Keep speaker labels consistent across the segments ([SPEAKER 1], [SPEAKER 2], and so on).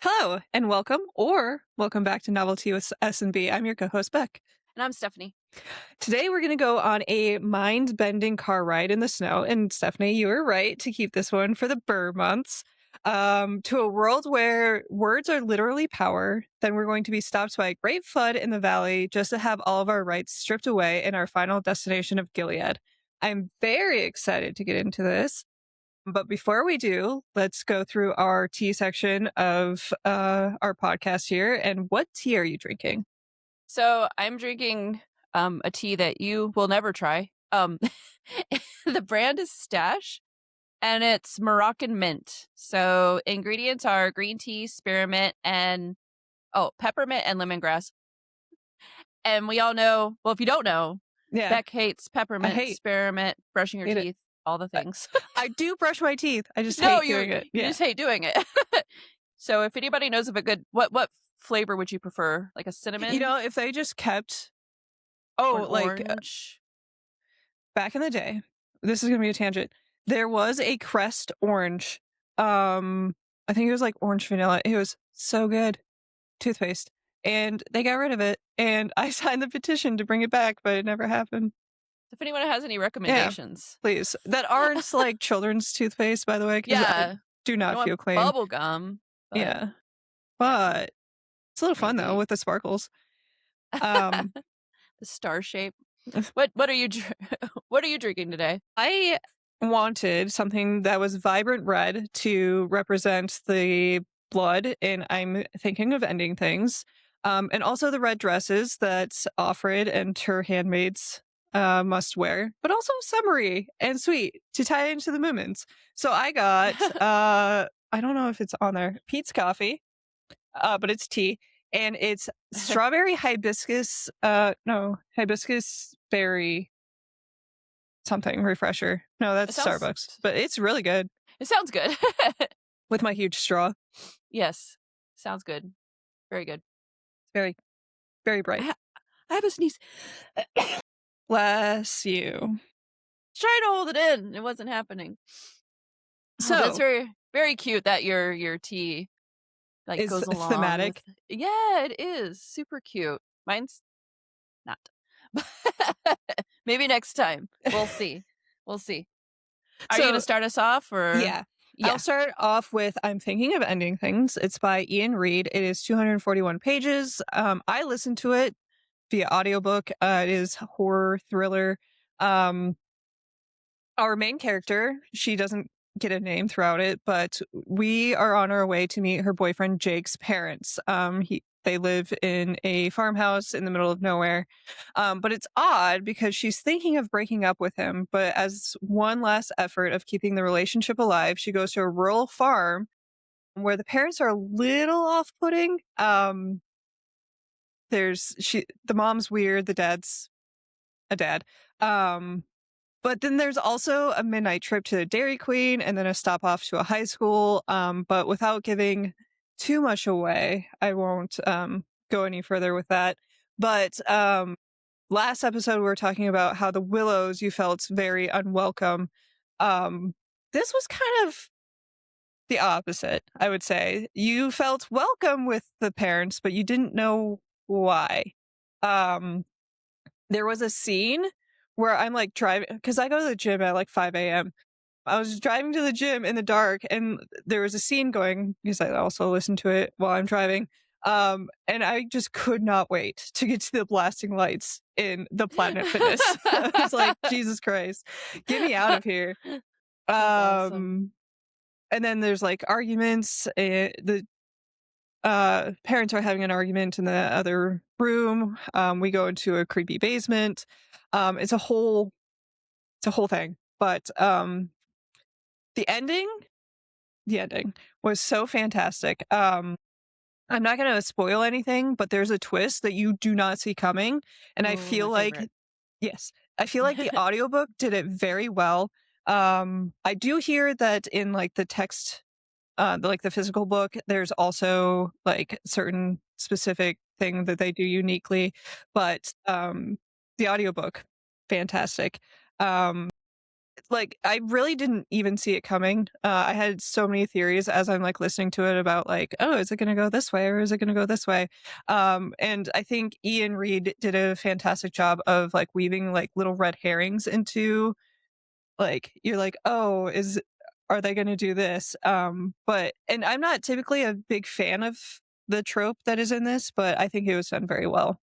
[SPEAKER 1] Hello and welcome back to Novelty with S&B. I'm your co-host Beck.
[SPEAKER 2] And I'm Stephanie.
[SPEAKER 1] Today we're going to go on a mind-bending car ride in the snow. And Stephanie, you were right to keep this one for the Burr months. To a world where words are literally power. Then we're going to be stopped by a great flood in the valley just to have all of our rights stripped away in our final destination of Gilead. I'm very excited to get into this. But before we do, let's go through our tea section of our podcast here. And what tea are you drinking?
[SPEAKER 2] So I'm drinking a tea that you will never try. The brand is Stash, and it's Moroccan mint. So ingredients are green tea, spearmint, and peppermint and lemongrass. And we all know, well, if you don't know, Beck hates peppermint, spearmint, brushing your teeth, all the things.
[SPEAKER 1] I do brush my teeth. I just hate doing it.
[SPEAKER 2] You just hate doing it. So if anybody knows of a good, what flavor would you prefer? Like a cinnamon?
[SPEAKER 1] You know, if they just kept,
[SPEAKER 2] orange.
[SPEAKER 1] Back in the day, this is going to be a tangent. There was a Crest orange. I think it was like orange vanilla. It was so good. Toothpaste. And they got rid of it. And I signed the petition to bring it back, but it never happened.
[SPEAKER 2] If anyone has any recommendations,
[SPEAKER 1] please. That aren't like children's toothpaste, by the way.
[SPEAKER 2] Yeah.
[SPEAKER 1] I do not feel clean.
[SPEAKER 2] Bubble gum.
[SPEAKER 1] Yeah. But it's a little fun though with the sparkles.
[SPEAKER 2] The star shape. What are you drinking today?
[SPEAKER 1] I wanted something that was vibrant red to represent the blood, and I'm thinking of ending things. And also the red dresses that Offred and her handmaids must wear, but also summery and sweet to tie into the Moomins. So I got I don't know if it's on there, Pete's coffee, but it's tea, and it's strawberry hibiscus hibiscus berry something refresher. No, that's Starbucks, but it's really good.
[SPEAKER 2] It sounds good.
[SPEAKER 1] With my huge straw.
[SPEAKER 2] Yes, sounds good. Very good.
[SPEAKER 1] Very, very bright.
[SPEAKER 2] I have a sneeze.
[SPEAKER 1] Bless you.
[SPEAKER 2] Trying to hold it in. It wasn't happening. So that's very, very cute that your tea like goes along.
[SPEAKER 1] Thematic.
[SPEAKER 2] Yeah, it is super cute. Mine's not. Maybe next time. We'll see. Are you gonna start us off or?
[SPEAKER 1] Yeah. I'll start off with I'm thinking of ending things. It's by Ian Reid. It is 241 pages. I listened to it via audiobook. It is horror thriller. Our main character, she doesn't get a name throughout it, but we are on our way to meet her boyfriend Jake's parents. They live in a farmhouse in the middle of nowhere. But it's odd because she's thinking of breaking up with him, but as one last effort of keeping the relationship alive, she goes to a rural farm where the parents are a little off-putting. The mom's weird, the dad's a dad. But then there's also a midnight trip to Dairy Queen and then a stop off to a high school. But without giving too much away, I won't go any further with that. But last episode, we were talking about how the Willows, you felt very unwelcome. This was kind of the opposite, I would say. You felt welcome with the parents, but you didn't know why. There was a scene where I'm like driving, because I go to the gym at like 5 a.m. I was driving to the gym in the dark, and there was a scene going, because I also listen to it while I'm driving. And I just could not wait to get to the blasting lights in the Planet Fitness. I was like, Jesus Christ, get me out of here.
[SPEAKER 2] Awesome.
[SPEAKER 1] And then there's like arguments. The parents are having an argument in the other room. We go into a creepy basement. It's a whole thing. But the ending was so fantastic. I'm not going to spoil anything, but there's a twist that you do not see coming. And I feel like, I feel like the audiobook did it very well. I do hear that in like the text, like the physical book, there's also like certain specific thing that they do uniquely, but the audiobook, fantastic. like, I really didn't even see it coming. I had so many theories as I'm, like, listening to it about, like, "Oh, is it gonna go this way or is it gonna go this way?" And I think Ian Reid did a fantastic job of, like, weaving, like, little red herrings into, like, you're like, "Oh, is are they gonna do this?" But and I'm not typically a big fan of the trope that is in this, but I think it was done very well.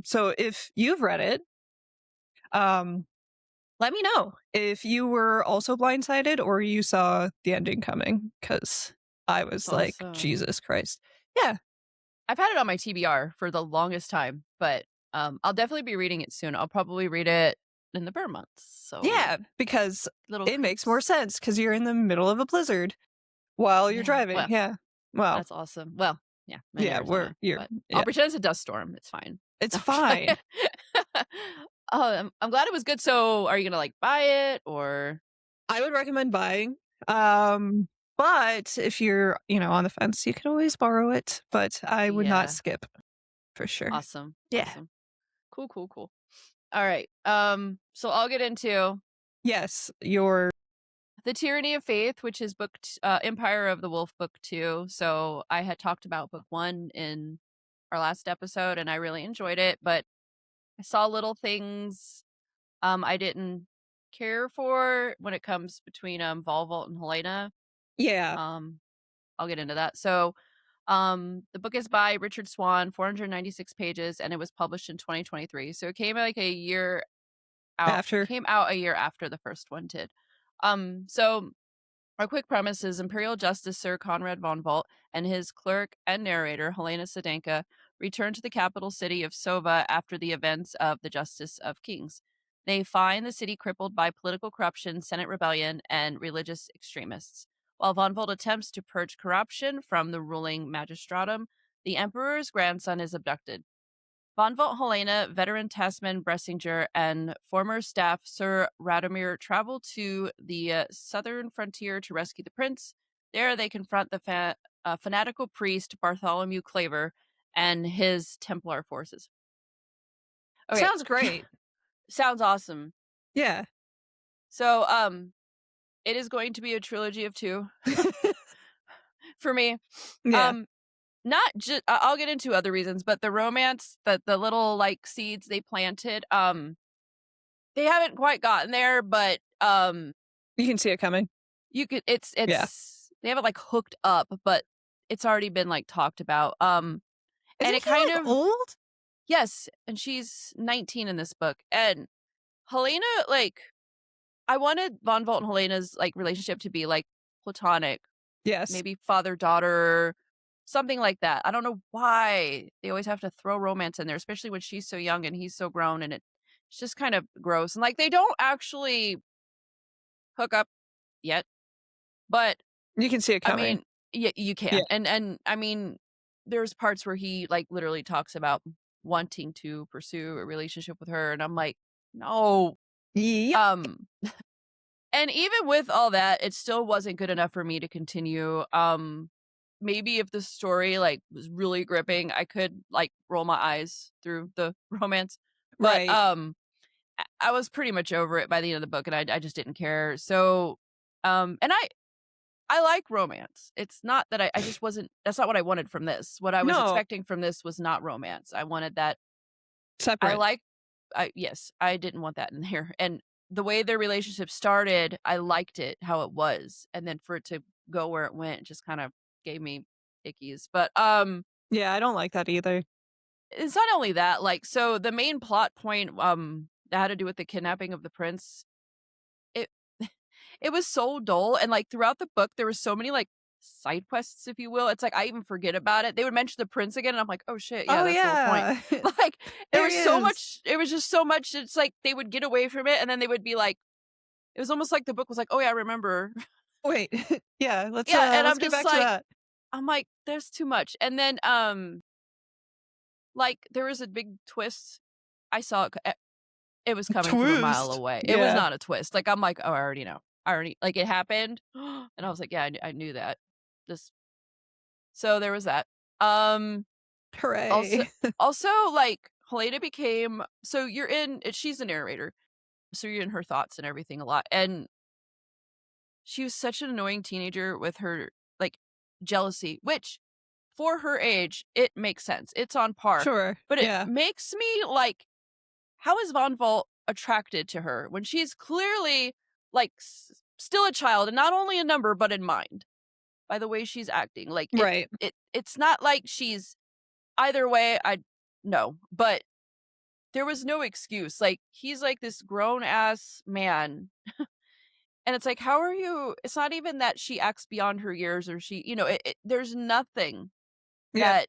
[SPEAKER 1] So if you've read it, um, let me know if you were also blindsided or you saw the ending coming, because I
[SPEAKER 2] That's
[SPEAKER 1] was like,
[SPEAKER 2] awesome.
[SPEAKER 1] "Jesus Christ." Yeah,
[SPEAKER 2] I've had it on my TBR for the longest time, but, I'll definitely be reading it soon. I'll probably read it in the bear months, so
[SPEAKER 1] yeah, because
[SPEAKER 2] little
[SPEAKER 1] it makes more
[SPEAKER 2] creeps.
[SPEAKER 1] sense because 'cause you're in the middle of a blizzard while you're
[SPEAKER 2] Yeah,
[SPEAKER 1] driving,
[SPEAKER 2] well,
[SPEAKER 1] yeah. Well,
[SPEAKER 2] that's awesome. Well, yeah, I'm in
[SPEAKER 1] yeah,
[SPEAKER 2] Arizona,
[SPEAKER 1] you're
[SPEAKER 2] but I'll
[SPEAKER 1] yeah,
[SPEAKER 2] pretend it's a dust storm, it's fine.
[SPEAKER 1] it's
[SPEAKER 2] No, I'm just
[SPEAKER 1] fine.
[SPEAKER 2] Oh, I'm glad it was good, so are you gonna, like, buy it or
[SPEAKER 1] I would recommend buying. Um, but if you're, on the fence, you can always borrow it, but I would not
[SPEAKER 2] Yeah,
[SPEAKER 1] skip for sure.
[SPEAKER 2] awesome,
[SPEAKER 1] Yeah.
[SPEAKER 2] awesome. Cool, cool, cool. Alright, so I'll get into
[SPEAKER 1] Yes, your
[SPEAKER 2] The Tyranny of Faith, which is Empire of the Wolf book 2. So I had talked about book 1 in our last episode and I really enjoyed it, but I saw little things I didn't care for when it comes between Volvolt and Helena.
[SPEAKER 1] yeah,
[SPEAKER 2] Um I'll get into that. So the book is by Richard Swan, 496 pages, and it was published in 2023. So it
[SPEAKER 1] after.
[SPEAKER 2] came out a year after the first one did. So our quick premise is Imperial Justice Sir Conrad von Volt and his clerk and narrator, Helena Sedenka, return to the capital city of Sova after the events of the Justice of Kings. They find the city crippled by political corruption, Senate rebellion, and religious extremists. While von Volt attempts to purge corruption from the ruling magistratum, the Emperor's grandson is abducted. Von Volt Helena, veteran Tasman Bressinger, and former staff Sir Radomir travel to the southern frontier to rescue the prince. There, they confront the fanatical priest Bartholomew Claver and his Templar forces. Okay,
[SPEAKER 1] Sounds great.
[SPEAKER 2] sounds awesome.
[SPEAKER 1] Yeah.
[SPEAKER 2] So, it is going to be a trilogy of two for me.
[SPEAKER 1] Yeah,
[SPEAKER 2] Um, not just I'll get into other reasons, but the romance, that the little like seeds they planted, they haven't quite gotten there, but,
[SPEAKER 1] you can see it coming.
[SPEAKER 2] you could
[SPEAKER 1] Yeah.
[SPEAKER 2] it's they haven't, like, hooked up, but it's already been, like, talked about, and
[SPEAKER 1] Isn't
[SPEAKER 2] it
[SPEAKER 1] he,
[SPEAKER 2] kind
[SPEAKER 1] like,
[SPEAKER 2] of
[SPEAKER 1] old?
[SPEAKER 2] yes, and she's 19 in this book, and Helena, like I wanted Von Volt and Helena's, like, relationship to be, like, platonic,
[SPEAKER 1] Yes.
[SPEAKER 2] maybe father-daughter, something like that. I don't know why they always have to throw romance in there, especially when she's so young and he's so grown, and it's just kind of gross, and, like, they don't actually hook up yet, but
[SPEAKER 1] You can see it
[SPEAKER 2] I
[SPEAKER 1] coming.
[SPEAKER 2] mean, yeah, you
[SPEAKER 1] Yeah.
[SPEAKER 2] can, and I mean, there's parts where he, like, literally talks about wanting to pursue a relationship with her, and I'm like, "No."
[SPEAKER 1] Yep.
[SPEAKER 2] Um, and even with all that, it still wasn't good enough for me to continue. Maybe if the story, like, was really gripping, I could, like, roll my eyes through the romance, but,
[SPEAKER 1] Right.
[SPEAKER 2] I was pretty much over it by the end of the book, and I just didn't care. So, and I like romance. It's not that I just wasn't that's not what I wanted from this. What I was
[SPEAKER 1] No,
[SPEAKER 2] expecting from this was not romance. I wanted that I
[SPEAKER 1] separate.
[SPEAKER 2] like I yes, I didn't want that in there. And the way their relationship started, I liked it how it was. And then for it to go where it went just kind of gave me ickies. But
[SPEAKER 1] Yeah, I don't like that either.
[SPEAKER 2] it's not only that, like so the main plot point that had to do with the kidnapping of the prince, it it was so dull, and, like, throughout the book, there were so many, like, side quests, if you will. It's like I even forget about it. They would mention the prince again, and I'm like, "Oh, shit, yeah,
[SPEAKER 1] Oh,
[SPEAKER 2] that's the whole point."
[SPEAKER 1] yeah.
[SPEAKER 2] Like, there
[SPEAKER 1] There
[SPEAKER 2] was
[SPEAKER 1] he
[SPEAKER 2] so
[SPEAKER 1] is.
[SPEAKER 2] much it was just so much, it's like they would get away from it, and then they would be like it was almost like the book was like, "Oh, yeah, I remember."
[SPEAKER 1] Wait. Yeah,
[SPEAKER 2] Yeah, and
[SPEAKER 1] let's
[SPEAKER 2] I'm
[SPEAKER 1] get
[SPEAKER 2] just
[SPEAKER 1] back to
[SPEAKER 2] like
[SPEAKER 1] that.
[SPEAKER 2] I'm like, "There's too much." And then, like, there was a big twist. I saw it it was coming from a mile
[SPEAKER 1] Twist.
[SPEAKER 2] away. It was
[SPEAKER 1] Yeah.
[SPEAKER 2] not a twist. Like, I'm like, "Oh, I already know. I already" like, it happened, and I was like, "Yeah, I knew that." Just so there was that. Um, also
[SPEAKER 1] Hooray.
[SPEAKER 2] also, like, Helena became so you're in she's the narrator, so you're in her thoughts and everything a lot, and she was such an annoying teenager with her, like, jealousy, which for her age, it makes sense. It's on par.
[SPEAKER 1] Sure.
[SPEAKER 2] But it
[SPEAKER 1] Yeah.
[SPEAKER 2] makes me like, how is Von Volt attracted to her when she's clearly like still a child and not only a number but in mind by the way she's acting? Like
[SPEAKER 1] Right.
[SPEAKER 2] it's not like she's either way. I no, but there was no excuse. Like he's like this grown ass man. And it's like, how are you? It's not even that she acts beyond her years or she, there's nothing
[SPEAKER 1] Yeah.
[SPEAKER 2] that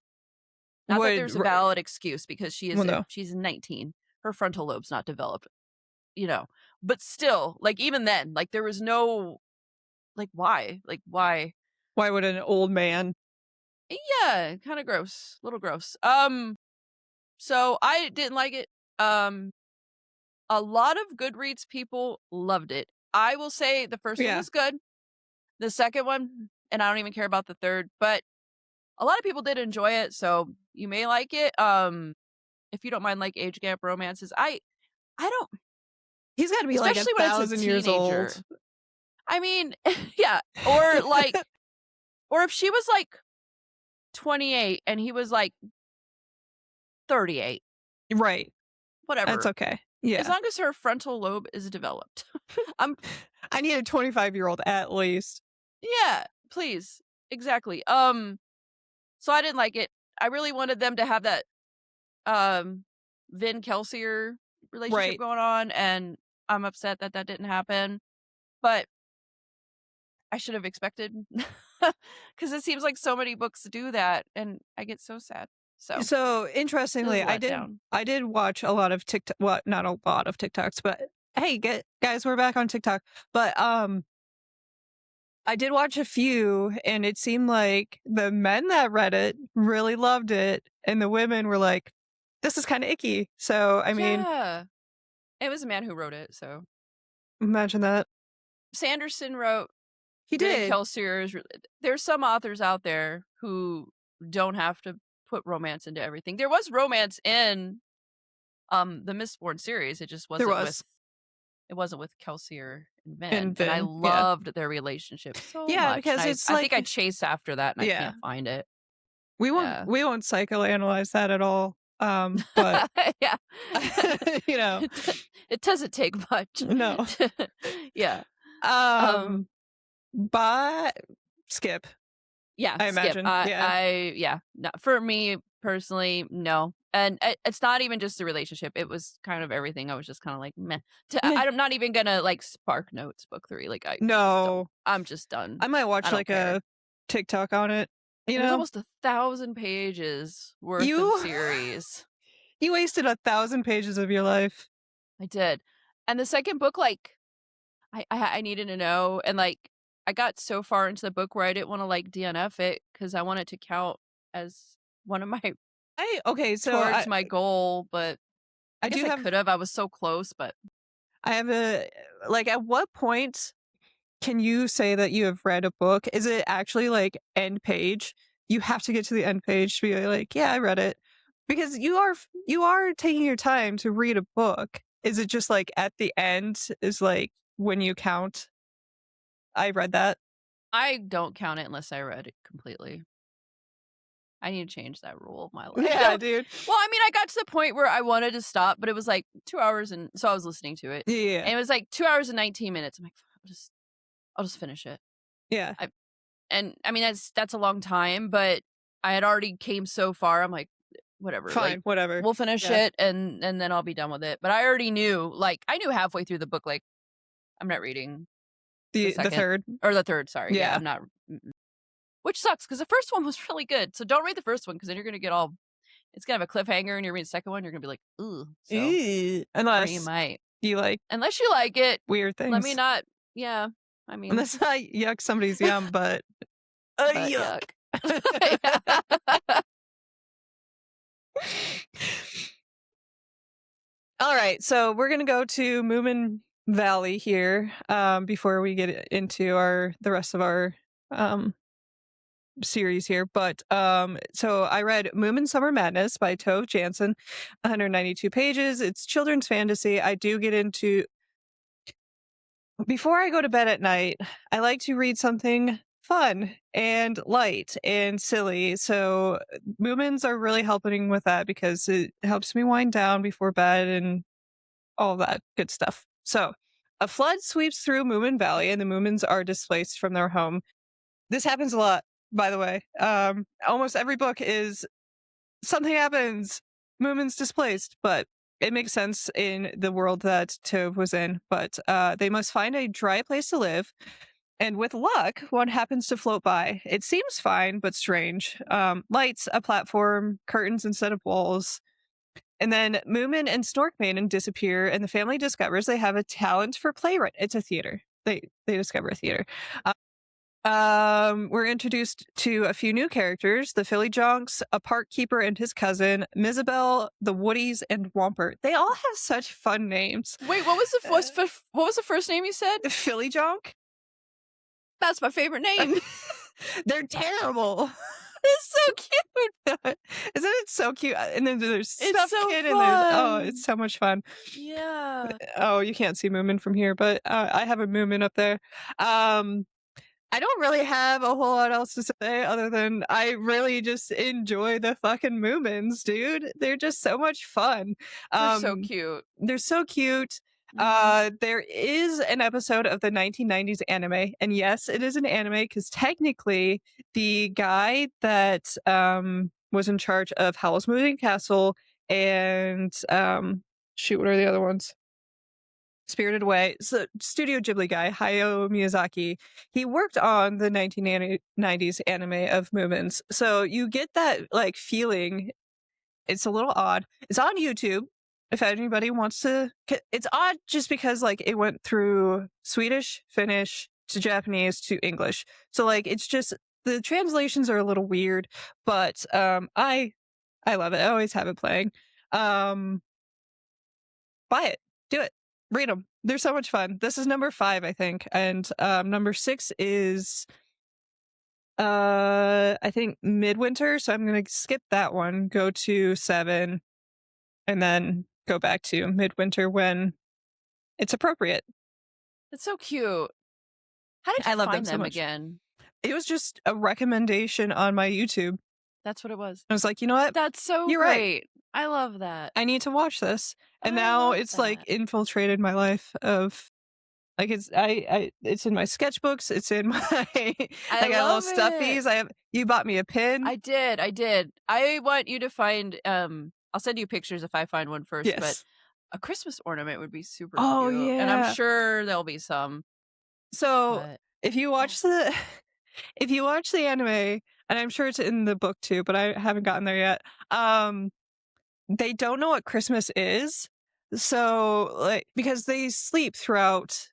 [SPEAKER 2] not that
[SPEAKER 1] Would
[SPEAKER 2] there's a valid excuse because
[SPEAKER 1] well, no.
[SPEAKER 2] she's 19. Her frontal lobe's not developed, you know. But still, like even then, like there was no like why? Like why?
[SPEAKER 1] Why would an old man?
[SPEAKER 2] Yeah, kind of gross. A little gross. So I didn't like it. A lot of Goodreads people loved it. I will say the first one
[SPEAKER 1] Yeah.
[SPEAKER 2] was good. The second one, and I don't even care about the third, but a lot of people did enjoy it, so you may like it. If you don't mind like age gap romances, I don't,
[SPEAKER 1] He's got to be like
[SPEAKER 2] especially when it's a
[SPEAKER 1] 1,000 years
[SPEAKER 2] teenager.
[SPEAKER 1] old.
[SPEAKER 2] I mean, yeah, or like, or if she was like 28 and he was like 38,
[SPEAKER 1] Right. That's
[SPEAKER 2] whatever.
[SPEAKER 1] okay.
[SPEAKER 2] As
[SPEAKER 1] Yeah.
[SPEAKER 2] long as her frontal lobe is developed. I'm
[SPEAKER 1] I need a 25-year-old at least.
[SPEAKER 2] yeah, please. Exactly. So I didn't like it. I really wanted them to have that Vin Kelsier relationship
[SPEAKER 1] Right.
[SPEAKER 2] going on, and I'm upset that that didn't happen. But I should have expected because it seems like so many books do that, and I get so sad. So
[SPEAKER 1] So
[SPEAKER 2] it was
[SPEAKER 1] interestingly,
[SPEAKER 2] a letdown.
[SPEAKER 1] I did watch a lot of TikTok. Well, not a lot of TikToks, but hey, guys, we're back on TikTok. But I did watch a few, and it seemed like the men that read it really loved it, and the women were like, "This is kind of icky." So I mean,
[SPEAKER 2] Yeah, it was a man who wrote it. So
[SPEAKER 1] imagine that
[SPEAKER 2] Sanderson wrote
[SPEAKER 1] he
[SPEAKER 2] Vin and
[SPEAKER 1] did.
[SPEAKER 2] Kelsier's. There's some authors out there who don't have to put romance into everything. There was romance in the Mistborn series. It just
[SPEAKER 1] There was
[SPEAKER 2] wasn't with Kelsier and
[SPEAKER 1] in
[SPEAKER 2] Vin. And I
[SPEAKER 1] Vin, yeah,
[SPEAKER 2] loved their relationship so
[SPEAKER 1] yeah,
[SPEAKER 2] much. And
[SPEAKER 1] because it's
[SPEAKER 2] I think
[SPEAKER 1] like,
[SPEAKER 2] I chased after that and I
[SPEAKER 1] yeah,
[SPEAKER 2] can't find it. Yeah.
[SPEAKER 1] we won't psychoanalyze that at all. But
[SPEAKER 2] Yeah.
[SPEAKER 1] you know,
[SPEAKER 2] It doesn't take much.
[SPEAKER 1] no.
[SPEAKER 2] Yeah.
[SPEAKER 1] Um, but skip,
[SPEAKER 2] Yeah,
[SPEAKER 1] I
[SPEAKER 2] skip.
[SPEAKER 1] imagine. Yeah.
[SPEAKER 2] Yeah, not for me personally, no. And it's not even just the relationship. It was kind of everything. I was just kind of like, meh.
[SPEAKER 1] Meh.
[SPEAKER 2] I'm not even gonna like Spark Notes book 3. Like I just don't.
[SPEAKER 1] No.
[SPEAKER 2] I'm just done.
[SPEAKER 1] I might
[SPEAKER 2] I
[SPEAKER 1] watch
[SPEAKER 2] don't
[SPEAKER 1] like
[SPEAKER 2] care.
[SPEAKER 1] a TikTok on it. You
[SPEAKER 2] It was
[SPEAKER 1] know,
[SPEAKER 2] almost 1,000 pages worth of
[SPEAKER 1] you
[SPEAKER 2] series.
[SPEAKER 1] you wasted 1,000 pages of your life.
[SPEAKER 2] I did. And the second book, like, I needed to know, and like I got so far into the book where I didn't want to like DNF it because I want it to count as one of my
[SPEAKER 1] Okay, so
[SPEAKER 2] towards my goal, but I
[SPEAKER 1] I
[SPEAKER 2] guess
[SPEAKER 1] do
[SPEAKER 2] I
[SPEAKER 1] have
[SPEAKER 2] could have. I was so close, but
[SPEAKER 1] I have a like at what point can you say that you have read a book? Is it actually like end page? You have to get to the end page to be like, yeah, I read it. Because you are taking your time to read a book. Is it just like at the end is like when you count, I read that?
[SPEAKER 2] I don't count it unless I read it completely. I need to change that rule of my life.
[SPEAKER 1] Yeah, dude.
[SPEAKER 2] Well, I mean, I got to the point where I wanted to stop, but it was like 2 hours, and so I was listening to it,
[SPEAKER 1] Yeah.
[SPEAKER 2] and it was like 2 hours and 19 minutes. I'm like, I'll just finish it.
[SPEAKER 1] Yeah.
[SPEAKER 2] And I mean, that's a long time, but I had already came so far. I'm like, whatever,
[SPEAKER 1] Fine,
[SPEAKER 2] like
[SPEAKER 1] whatever.
[SPEAKER 2] we'll finish
[SPEAKER 1] Yeah.
[SPEAKER 2] it, and then I'll be done with it. But I already knew, like, I knew halfway through the book, like, I'm not reading the
[SPEAKER 1] The
[SPEAKER 2] second
[SPEAKER 1] third.
[SPEAKER 2] or the third. Sorry, yeah,
[SPEAKER 1] Yeah.
[SPEAKER 2] I'm not. Which sucks because the first one was really good. So don't read the first one because then you're gonna get all. It's gonna have a cliffhanger, and you're reading the second one. You're gonna be like, ooh. So, or you
[SPEAKER 1] Unless
[SPEAKER 2] might,
[SPEAKER 1] you like
[SPEAKER 2] unless you like it.
[SPEAKER 1] weird
[SPEAKER 2] Let me
[SPEAKER 1] things.
[SPEAKER 2] not. Yeah, I mean,
[SPEAKER 1] Unless I yuck somebody's yum, but
[SPEAKER 2] but
[SPEAKER 1] yuck.
[SPEAKER 2] yuck.
[SPEAKER 1] All right, so we're gonna go to Moomin Valley here before we get into the rest of our series here. But so I read Moomin Summer Madness by Tove Jansson, 192 pages. It's children's fantasy. I do get into Before I go to bed at night, I like to read something fun and light and silly. So Moomins are really helping with that because it helps me wind down before bed and all that good stuff. So a flood sweeps through Moomin Valley and the Moomins are displaced from their home. This happens a lot, by the way. Almost every book is something happens, Moomin's displaced, but it makes sense in the world that Tove was in. But they must find a dry place to live, and with luck, one happens to float by. It seems fine, but strange. Lights, a platform, curtains instead of walls. And then Moomin and Storkmaiden disappear, and the family discovers they have a talent for playwriting. It's a theater. They discover a theater. We're introduced to a few new characters: the Philly Jonks, a park keeper and his cousin, Mizabel, the Woodies, and Wampert. They all have such fun names.
[SPEAKER 2] Wait, what was the first name you said?
[SPEAKER 1] Philly Jonk?
[SPEAKER 2] That's my favorite name.
[SPEAKER 1] They're terrible.
[SPEAKER 2] It's so cute.
[SPEAKER 1] Isn't it so cute? And then there's
[SPEAKER 2] It's
[SPEAKER 1] Stuffed
[SPEAKER 2] so
[SPEAKER 1] Kid, and there's
[SPEAKER 2] fun.
[SPEAKER 1] it's so much fun.
[SPEAKER 2] Yeah.
[SPEAKER 1] Oh, you can't see Moomin from here, but I have a Moomin up there. I don't really have a whole lot else to say other than I really just enjoy the fucking Moomins, dude. They're just so much fun.
[SPEAKER 2] They're so cute.
[SPEAKER 1] They're so cute. There is an episode of the 1990s anime, and yes, it is an anime because technically the guy that was in charge of Howl's Moving Castle and shoot, what are the other ones? Spirited Away. So Studio Ghibli guy, Hayao Miyazaki, he worked on the 1990s anime of Moomins. So you get that like feeling. It's a little odd. It's on YouTube. If anybody wants to, it's odd just because like it went through Swedish, Finnish to Japanese to English. So like it's just the translations are a little weird, but I love it. I always have it playing. Um Buy it. Do it. Read them. They're so much fun. This is number 5, I think. And number 6 is I think Midwinter. So I'm gonna skip that one, go to 7, and then go back to Midwinter when it's appropriate.
[SPEAKER 2] It's so cute. How did
[SPEAKER 1] I
[SPEAKER 2] you
[SPEAKER 1] love them
[SPEAKER 2] find
[SPEAKER 1] so
[SPEAKER 2] them
[SPEAKER 1] much.
[SPEAKER 2] again?
[SPEAKER 1] It was just a recommendation on my YouTube.
[SPEAKER 2] That's what it was.
[SPEAKER 1] I was like, you know what?
[SPEAKER 2] That's so
[SPEAKER 1] You're right.
[SPEAKER 2] great. I love that.
[SPEAKER 1] I need to watch this. And
[SPEAKER 2] I
[SPEAKER 1] now
[SPEAKER 2] love
[SPEAKER 1] it's like
[SPEAKER 2] that.
[SPEAKER 1] infiltrated my life of like it's in my sketchbooks, it's in my
[SPEAKER 2] I
[SPEAKER 1] I got little
[SPEAKER 2] love
[SPEAKER 1] stuffies.
[SPEAKER 2] it.
[SPEAKER 1] You bought me a pin.
[SPEAKER 2] I did. I want you to find I'll send you pictures if I find one first, but
[SPEAKER 1] Yes.
[SPEAKER 2] a Christmas ornament would be super
[SPEAKER 1] Oh
[SPEAKER 2] cute. And I'm
[SPEAKER 1] yeah.
[SPEAKER 2] sure there'll be some.
[SPEAKER 1] So
[SPEAKER 2] But
[SPEAKER 1] if you
[SPEAKER 2] yeah.
[SPEAKER 1] watch the if you watch the anime, and I'm sure it's in the book too, but I haven't gotten there yet. They don't know what Christmas is. So like because they sleep throughout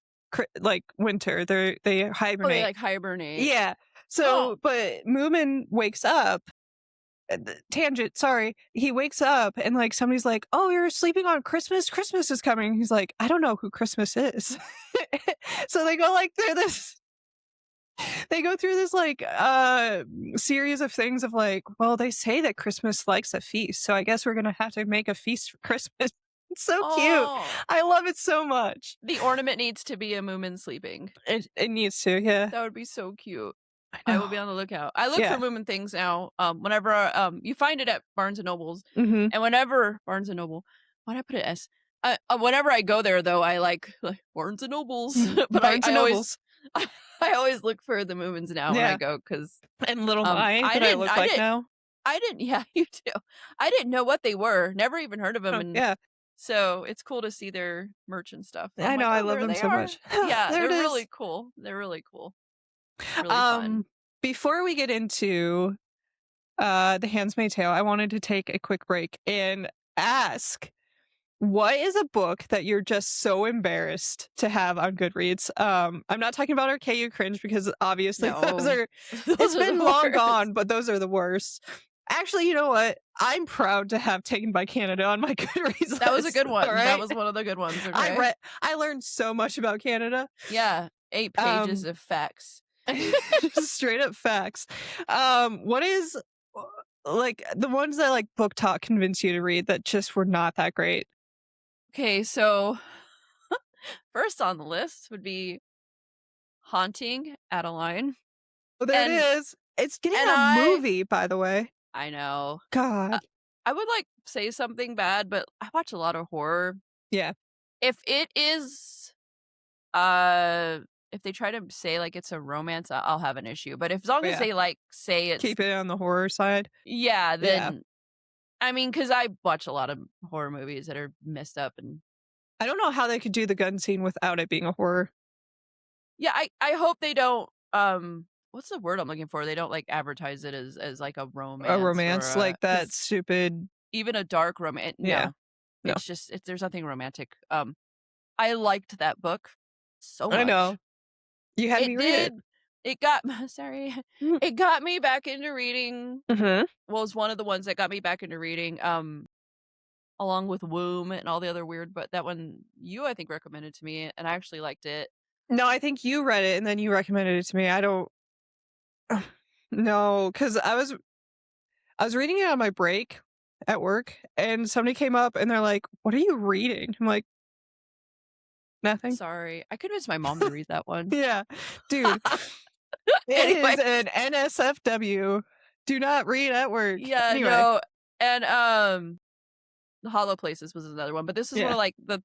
[SPEAKER 1] like winter, they
[SPEAKER 2] Oh, they
[SPEAKER 1] hibernate.
[SPEAKER 2] like hibernate.
[SPEAKER 1] Yeah.
[SPEAKER 2] Oh,
[SPEAKER 1] So but Moomin wakes up tangent, sorry. He wakes up and like somebody's like, "Oh, you're sleeping on Christmas? Christmas is coming." He's like, "I don't know who Christmas is." So they go like through this they go through this like series of things of like, well, they say that Christmas likes a feast, so I guess we're gonna have to make a feast for Christmas. It's so cute.
[SPEAKER 2] oh.
[SPEAKER 1] I love it so much.
[SPEAKER 2] The ornament needs to be a Moomin sleeping.
[SPEAKER 1] It needs to, yeah.
[SPEAKER 2] That would be so cute.
[SPEAKER 1] I
[SPEAKER 2] I
[SPEAKER 1] know.
[SPEAKER 2] will be on the lookout. I look for
[SPEAKER 1] Yeah.
[SPEAKER 2] Moomin things now. Whenever you find it at Barnes and Nobles,
[SPEAKER 1] Mm-hmm.
[SPEAKER 2] and whenever Barnes and Noble, why did I put it S? Whenever I go there, though, I like Barnes and Nobles, but
[SPEAKER 1] Barnes and Nobles.
[SPEAKER 2] I always look for the Moomins now when I
[SPEAKER 1] Yeah.
[SPEAKER 2] go because
[SPEAKER 1] And little Mai
[SPEAKER 2] I
[SPEAKER 1] that I
[SPEAKER 2] didn't,
[SPEAKER 1] look
[SPEAKER 2] I
[SPEAKER 1] like
[SPEAKER 2] didn't,
[SPEAKER 1] now.
[SPEAKER 2] I didn't. Yeah, you too. I didn't know what they were. Never even heard of them,
[SPEAKER 1] Oh,
[SPEAKER 2] and
[SPEAKER 1] yeah.
[SPEAKER 2] so it's cool to see their merch and stuff.
[SPEAKER 1] I
[SPEAKER 2] I'm
[SPEAKER 1] know,
[SPEAKER 2] like,
[SPEAKER 1] I
[SPEAKER 2] oh,
[SPEAKER 1] love
[SPEAKER 2] there
[SPEAKER 1] them
[SPEAKER 2] they
[SPEAKER 1] so
[SPEAKER 2] are.
[SPEAKER 1] much.
[SPEAKER 2] Yeah,
[SPEAKER 1] There
[SPEAKER 2] they're
[SPEAKER 1] it is.
[SPEAKER 2] really cool. They're really cool. Really fun.
[SPEAKER 1] Before we get into The Handmaid's Tale, I wanted to take a quick break and ask, what is a book that you're just so embarrassed to have on Goodreads? I'm not talking about RKU Cringe because obviously those
[SPEAKER 2] No.
[SPEAKER 1] are
[SPEAKER 2] Those
[SPEAKER 1] it's
[SPEAKER 2] are
[SPEAKER 1] been
[SPEAKER 2] the
[SPEAKER 1] long
[SPEAKER 2] worst.
[SPEAKER 1] gone, but those are the worst. Actually, you know what? I'm proud to have Taken by Canada on my Goodreads
[SPEAKER 2] That was a
[SPEAKER 1] list,
[SPEAKER 2] good one.
[SPEAKER 1] all
[SPEAKER 2] That
[SPEAKER 1] right?
[SPEAKER 2] was one of the good ones. Okay.
[SPEAKER 1] I learned so much about Canada.
[SPEAKER 2] Yeah, 8 pages
[SPEAKER 1] Um,
[SPEAKER 2] of facts.
[SPEAKER 1] Just straight up facts. What is like the ones that like Book Talk convinced you to read that just were not that great?
[SPEAKER 2] Okay, so First on the list would be Haunting Adeline,
[SPEAKER 1] Oh, there it
[SPEAKER 2] and
[SPEAKER 1] is. It's getting
[SPEAKER 2] and
[SPEAKER 1] a movie, by the way.
[SPEAKER 2] I know. Uh,
[SPEAKER 1] God.
[SPEAKER 2] I would, like, say something bad, but I watch a lot of horror.
[SPEAKER 1] Yeah.
[SPEAKER 2] If it is, uh if they try to say, like, it's a romance, I'll have an issue, but if as long
[SPEAKER 1] Oh,
[SPEAKER 2] as
[SPEAKER 1] yeah.
[SPEAKER 2] they, like, say it's
[SPEAKER 1] Keep it on the horror side.
[SPEAKER 2] yeah,
[SPEAKER 1] Yeah.
[SPEAKER 2] then I mean, because I watch a lot of horror movies that are messed up and
[SPEAKER 1] I don't know how they could do the gun scene without it being a horror.
[SPEAKER 2] yeah, I hope they don't, what's the word I'm looking for? They don't, like, advertise it as, like, a
[SPEAKER 1] A
[SPEAKER 2] romance or
[SPEAKER 1] romance like that
[SPEAKER 2] because
[SPEAKER 1] stupid.
[SPEAKER 2] even a dark romance
[SPEAKER 1] Yeah.
[SPEAKER 2] no.
[SPEAKER 1] No.
[SPEAKER 2] It's just there's nothing romantic. I liked that book so
[SPEAKER 1] I
[SPEAKER 2] much.
[SPEAKER 1] know. You had
[SPEAKER 2] It
[SPEAKER 1] me read it.
[SPEAKER 2] did it got sorry. It got me back into reading.
[SPEAKER 1] Mhm.
[SPEAKER 2] Well, it's one of the ones that got me back into reading, along with Womb and all the other weird but that one you, I think, recommended to me, and I actually liked it.
[SPEAKER 1] No, I think you read it and then you recommended it to me. I don't no, because I was reading it on my break at work, and somebody came up and they're like, "What are you reading?" I'm like, "Nothing."
[SPEAKER 2] Sorry. I convinced my mom to read that one.
[SPEAKER 1] Yeah. Dude, it is
[SPEAKER 2] Anyways,
[SPEAKER 1] an NSFW. Do not read at work.
[SPEAKER 2] yeah,
[SPEAKER 1] Anyway,
[SPEAKER 2] no, and, The Hollow Places was another one, but this is one
[SPEAKER 1] yeah.
[SPEAKER 2] of, like, the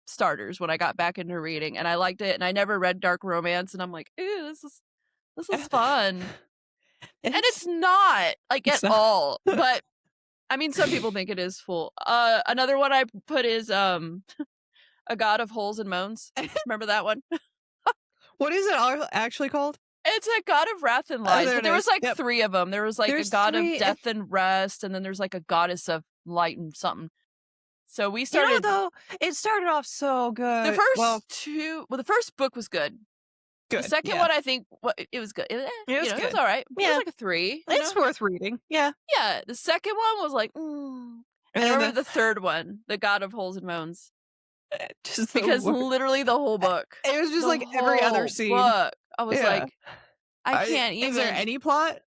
[SPEAKER 2] starters when I got back into reading, and I liked it, and I never read dark romance, and I'm like, "Ew, this is fun." And
[SPEAKER 1] It's
[SPEAKER 2] it's not, like, at
[SPEAKER 1] it's not.
[SPEAKER 2] all, but, I mean, some people think it is full. Another one I put is, A God of Holes and Moans. Remember that one?
[SPEAKER 1] What is it actually called?
[SPEAKER 2] It's a God of Wrath and
[SPEAKER 1] Oh,
[SPEAKER 2] Lies,
[SPEAKER 1] there
[SPEAKER 2] but
[SPEAKER 1] it
[SPEAKER 2] there was,
[SPEAKER 1] is.
[SPEAKER 2] like,
[SPEAKER 1] Yep.
[SPEAKER 2] 3 of them. There was, like, a
[SPEAKER 1] There's
[SPEAKER 2] God of
[SPEAKER 1] 3 if
[SPEAKER 2] Death and Rest, and then there's, like, a Goddess of Light and something. So we
[SPEAKER 1] you know,
[SPEAKER 2] started
[SPEAKER 1] though, it started off so
[SPEAKER 2] the
[SPEAKER 1] good. Well,
[SPEAKER 2] first 2 well, the first book was good. The
[SPEAKER 1] good,
[SPEAKER 2] second
[SPEAKER 1] yeah.
[SPEAKER 2] one, I think it was good.
[SPEAKER 1] It was
[SPEAKER 2] It was
[SPEAKER 1] good.
[SPEAKER 2] alright. It was
[SPEAKER 1] Yeah,
[SPEAKER 2] like a 3,
[SPEAKER 1] it's worth reading. Yeah.
[SPEAKER 2] Yeah, the second one was like,
[SPEAKER 1] And
[SPEAKER 2] and I
[SPEAKER 1] then
[SPEAKER 2] remember the third one, The God of Holes and Moans,
[SPEAKER 1] just the
[SPEAKER 2] because
[SPEAKER 1] wor
[SPEAKER 2] literally the whole book
[SPEAKER 1] it was just
[SPEAKER 2] the
[SPEAKER 1] like every other
[SPEAKER 2] whole
[SPEAKER 1] scene.
[SPEAKER 2] book, I was
[SPEAKER 1] Yeah.
[SPEAKER 2] like, "I can't
[SPEAKER 1] Is there
[SPEAKER 2] even."
[SPEAKER 1] any plot?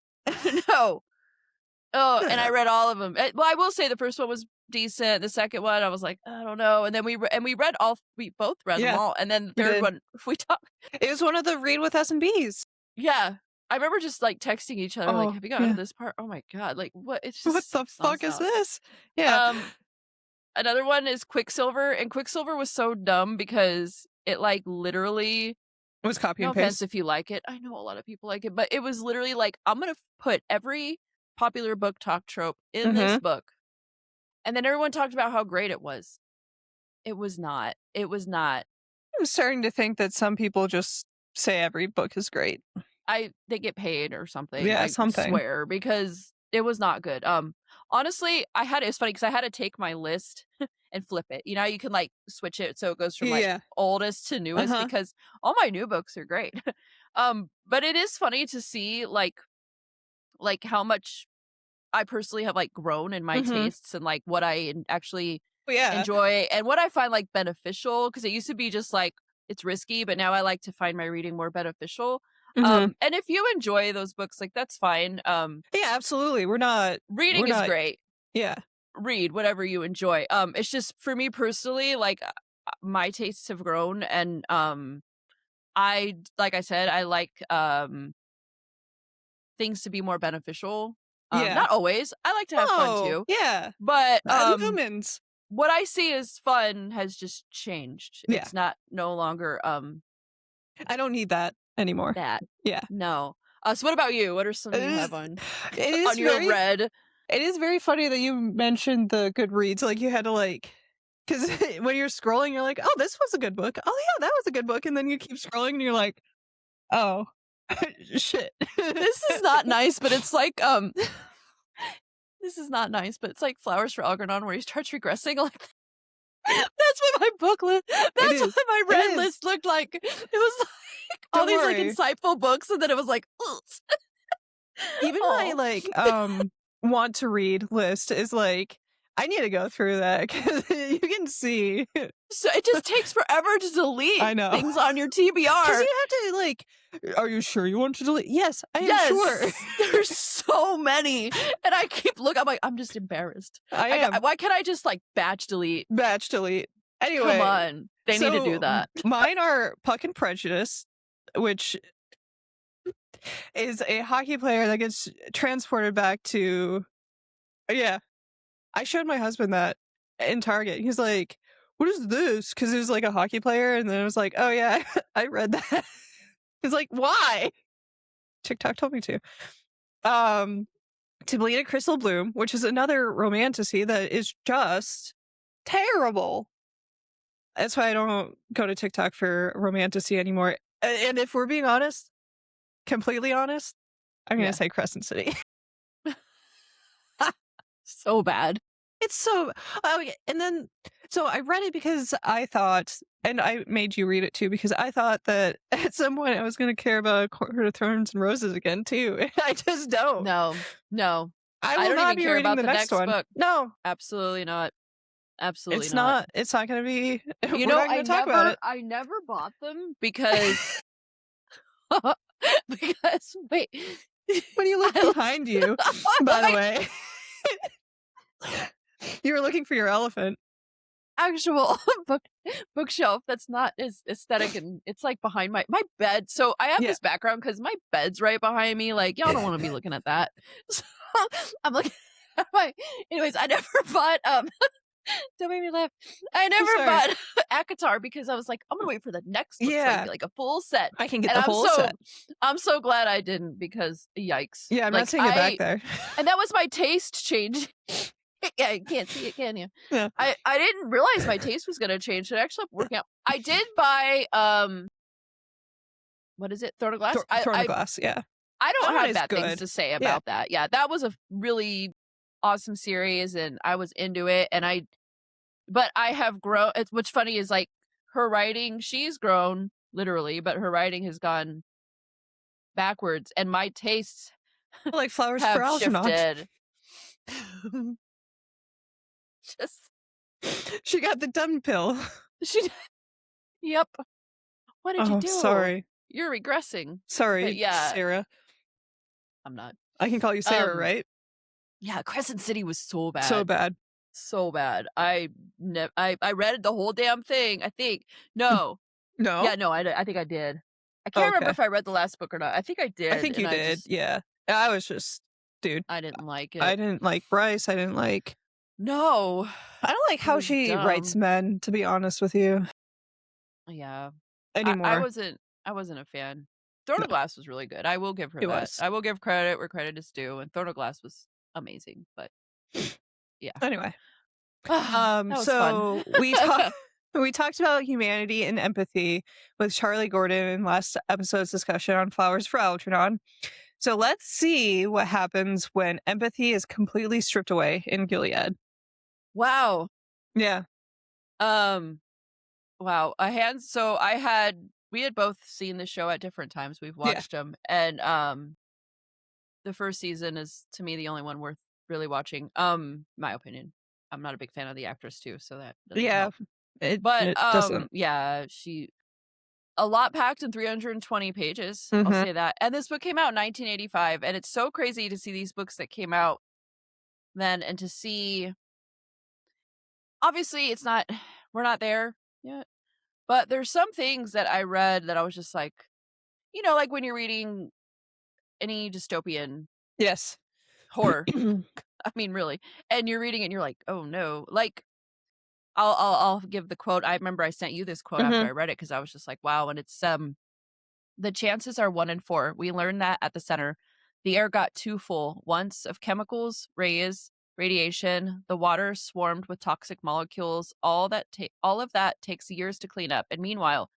[SPEAKER 2] No. Oh, and I
[SPEAKER 1] Yeah.
[SPEAKER 2] read all of them. Well, I will say the first one was decent, the second one, I was like, "I don't know," and then we read all we both read them
[SPEAKER 1] Yeah,
[SPEAKER 2] all, and then the
[SPEAKER 1] we
[SPEAKER 2] third
[SPEAKER 1] did.
[SPEAKER 2] one, we talked
[SPEAKER 1] It was one of the read with S&Bs.
[SPEAKER 2] yeah. I remember just, like, texting each other, like,
[SPEAKER 1] Oh,
[SPEAKER 2] "Have you gotten to
[SPEAKER 1] yeah.
[SPEAKER 2] this part? Oh my god," like, what it's
[SPEAKER 1] What
[SPEAKER 2] just
[SPEAKER 1] the
[SPEAKER 2] it's
[SPEAKER 1] fuck is
[SPEAKER 2] nonstop.
[SPEAKER 1] this? Yeah.
[SPEAKER 2] Um, Another one is Quicksilver, and Quicksilver was so dumb because it, like, literally
[SPEAKER 1] It was copy
[SPEAKER 2] no
[SPEAKER 1] and
[SPEAKER 2] offense
[SPEAKER 1] paste.
[SPEAKER 2] if you like it, I know a lot of people like it, but it was literally like, "I'm gonna put every popular book talk trope in this
[SPEAKER 1] Mhm.
[SPEAKER 2] book," and then everyone talked about how great it was. It was not. It was not.
[SPEAKER 1] I'm starting to think that some people just say every book is great.
[SPEAKER 2] They get paid or something,
[SPEAKER 1] Yeah,
[SPEAKER 2] I
[SPEAKER 1] something.
[SPEAKER 2] swear, because it was not good. Honestly, it's funny because I had to take my list and flip it. You know, how you can, like, switch it so it goes from, like,
[SPEAKER 1] Yeah.
[SPEAKER 2] oldest to newest
[SPEAKER 1] Uh-huh.
[SPEAKER 2] because all my new books are great. But it is funny to see, like, how much I personally have, like, grown in my
[SPEAKER 1] Mhm.
[SPEAKER 2] tastes and, like, what I actually
[SPEAKER 1] Yeah.
[SPEAKER 2] enjoy and what I find, like, beneficial because it used to be just, like, it's risky, but now I like to find my reading more beneficial.
[SPEAKER 1] Mhm.
[SPEAKER 2] And if you enjoy those books, like, that's fine.
[SPEAKER 1] Yeah, absolutely. We're
[SPEAKER 2] Reading is
[SPEAKER 1] not
[SPEAKER 2] great.
[SPEAKER 1] yeah.
[SPEAKER 2] Read whatever you enjoy. It's just for me personally, like, my tastes have grown and, like I said, I like, things to be more beneficial.
[SPEAKER 1] Yeah.
[SPEAKER 2] Not always. I like to have fun
[SPEAKER 1] Oh,
[SPEAKER 2] too,
[SPEAKER 1] yeah.
[SPEAKER 2] but,
[SPEAKER 1] Lumens.
[SPEAKER 2] what I see as fun has just changed.
[SPEAKER 1] Yeah.
[SPEAKER 2] It's not no longer,
[SPEAKER 1] I don't need that anymore.
[SPEAKER 2] that.
[SPEAKER 1] Yeah.
[SPEAKER 2] No. So what about you? What are some
[SPEAKER 1] It
[SPEAKER 2] you
[SPEAKER 1] is
[SPEAKER 2] have on
[SPEAKER 1] it is
[SPEAKER 2] on your
[SPEAKER 1] very
[SPEAKER 2] red?
[SPEAKER 1] it is very funny that you mentioned the Goodreads, like, you had to, like, because when you're scrolling, you're like, "Oh, this was a good book. Oh, yeah, that was a good book," and then you keep scrolling and you're like, "Oh, shit."
[SPEAKER 2] This is not nice, but it's like, this is not nice, but it's like Flowers for Algernon where he starts regressing, like, that's what my book list
[SPEAKER 1] It
[SPEAKER 2] that's
[SPEAKER 1] is.
[SPEAKER 2] what my
[SPEAKER 1] It
[SPEAKER 2] red
[SPEAKER 1] is.
[SPEAKER 2] list looked like. It was like all
[SPEAKER 1] Don't
[SPEAKER 2] these, like,
[SPEAKER 1] worry.
[SPEAKER 2] insightful books, and then it was like, ugh.
[SPEAKER 1] Even my,
[SPEAKER 2] Aw.
[SPEAKER 1] like, want to read list is like, I need to go through that because you can see.
[SPEAKER 2] So it just takes forever to delete
[SPEAKER 1] I know.
[SPEAKER 2] things on your
[SPEAKER 1] 'Cause
[SPEAKER 2] TBR.
[SPEAKER 1] you have to, like, "Are you sure you want to delete?" "Yes, I am sure."
[SPEAKER 2] Yes, there's so many, and I keep looking. I'm like, I'm just embarrassed.
[SPEAKER 1] I am.
[SPEAKER 2] Why can't I just like batch delete?
[SPEAKER 1] Batch delete. Anyway,
[SPEAKER 2] Come on. They need to do that.
[SPEAKER 1] Mine are Puck and Prejudice, which is a hockey player that gets transported back to. Yeah, I showed my husband that in Target. He's like, "What is this?" Because it was like a hockey player, and then I was like, "Oh yeah, I read that." He's like, "Why?" TikTok told me to. To Bleed a Crystal Bloom, which is another romantasy that is just terrible. That's why I don't go to TikTok for romantasy anymore. And if we're being honest, completely honest, I'm gonna
[SPEAKER 2] Yeah.
[SPEAKER 1] say Crescent City.
[SPEAKER 2] So bad.
[SPEAKER 1] It's so and then so I read it because I thought, and I made you read it too, because I thought that at some point I was gonna care about Court of Thorns and Roses again too. And I just don't.
[SPEAKER 2] No.
[SPEAKER 1] I
[SPEAKER 2] I
[SPEAKER 1] will
[SPEAKER 2] don't
[SPEAKER 1] not
[SPEAKER 2] even
[SPEAKER 1] be
[SPEAKER 2] care
[SPEAKER 1] reading
[SPEAKER 2] about
[SPEAKER 1] the
[SPEAKER 2] the
[SPEAKER 1] next
[SPEAKER 2] next
[SPEAKER 1] one.
[SPEAKER 2] book.
[SPEAKER 1] No,
[SPEAKER 2] Absolutely not. Absolutely not.
[SPEAKER 1] it's not gonna be we're
[SPEAKER 2] You know,
[SPEAKER 1] not gonna talk about it.
[SPEAKER 2] I never bought them because because wait.
[SPEAKER 1] When you look behind you, by the way, you were looking for your elephant.
[SPEAKER 2] Actual bookshelf that's not as aesthetic, and it's like behind my bed. So I have
[SPEAKER 1] Yeah.
[SPEAKER 2] this background because my bed's right behind me. Like, y'all don't want to be looking at that. So I'm looking at my anyways, I never bought don't make me laugh. I never
[SPEAKER 1] Sorry.
[SPEAKER 2] bought ACOTAR because I was like, I'm gonna wait for the next book so I can
[SPEAKER 1] Yeah.
[SPEAKER 2] get like a full set.
[SPEAKER 1] I can get
[SPEAKER 2] And
[SPEAKER 1] the whole set.
[SPEAKER 2] I'm so glad I didn't because yikes.
[SPEAKER 1] Yeah, I'm
[SPEAKER 2] Like,
[SPEAKER 1] not seeing it back there.
[SPEAKER 2] and that was my taste change. Yeah, you can't see it, can you?
[SPEAKER 1] Yeah.
[SPEAKER 2] I didn't realize my taste was gonna change. It actually working out. I did buy what is it? Throne of Glass?
[SPEAKER 1] Throne of Glass, yeah.
[SPEAKER 2] I don't
[SPEAKER 1] That one
[SPEAKER 2] have
[SPEAKER 1] is
[SPEAKER 2] bad things
[SPEAKER 1] good.
[SPEAKER 2] to say
[SPEAKER 1] Yeah.
[SPEAKER 2] about that. Yeah, that was a really awesome series and I was into it and but I have grown. What's funny is like her writing, she's grown literally, but her writing has gone backwards and my tastes
[SPEAKER 1] Like Flowers for
[SPEAKER 2] have
[SPEAKER 1] Algernon.
[SPEAKER 2] shifted. Just
[SPEAKER 1] She got the dumb pill.
[SPEAKER 2] she Yep. What did you do?
[SPEAKER 1] Sorry.
[SPEAKER 2] You're regressing.
[SPEAKER 1] Sorry,
[SPEAKER 2] But yeah,
[SPEAKER 1] Sarah.
[SPEAKER 2] I'm not.
[SPEAKER 1] I can call you Sarah, right?
[SPEAKER 2] Yeah, Crescent City was so bad.
[SPEAKER 1] So bad.
[SPEAKER 2] So bad. I read the whole damn thing, I think. No.
[SPEAKER 1] No?
[SPEAKER 2] Yeah, no, I think I did. I can't remember
[SPEAKER 1] Okay.
[SPEAKER 2] if I read the last book or not. I think I did.
[SPEAKER 1] I think you did, yeah. I was just dude.
[SPEAKER 2] I didn't like it.
[SPEAKER 1] I didn't like Bryce. I didn't like
[SPEAKER 2] No.
[SPEAKER 1] I don't like how
[SPEAKER 2] was
[SPEAKER 1] she writes
[SPEAKER 2] dumb.
[SPEAKER 1] men, to be honest with you,
[SPEAKER 2] Yeah.
[SPEAKER 1] anymore.
[SPEAKER 2] I wasn't a fan. Throne of Glass was really good. I will give her
[SPEAKER 1] It
[SPEAKER 2] that.
[SPEAKER 1] was.
[SPEAKER 2] I will give credit where credit is due, and Throne of Glass was amazing. But yeah.
[SPEAKER 1] Anyway.
[SPEAKER 2] That was
[SPEAKER 1] So
[SPEAKER 2] fun.
[SPEAKER 1] we talked about humanity and empathy with Charlie Gordon in last episode's discussion on Flowers for Algernon. So let's see what happens when empathy is completely stripped away in Gilead.
[SPEAKER 2] Wow.
[SPEAKER 1] Yeah.
[SPEAKER 2] Wow. We had both seen the show at different times. We've watched them, and the first season is to me the only one worth really watching. My opinion. I'm not a big fan of the actress too, so that doesn't help.
[SPEAKER 1] It
[SPEAKER 2] But
[SPEAKER 1] doesn't.
[SPEAKER 2] yeah, a lot packed in 320 pages. I'll say that. And this book came out in 1985, and it's so crazy to see these books that came out then and to see. Obviously, we're not there yet, but there's some things that I read that I was just like, like when you're reading any dystopian
[SPEAKER 1] Yes.
[SPEAKER 2] horror. I mean, really, and you're reading it and you're like, oh no, like. I'll give the quote. I remember I sent you this quote after I read it because I was just like, wow. And it's the chances are 1 in 4. We learned that at the center. The air got too full once of chemicals, rays, radiation. The water swarmed with toxic molecules. All of that takes years to clean up. And meanwhile,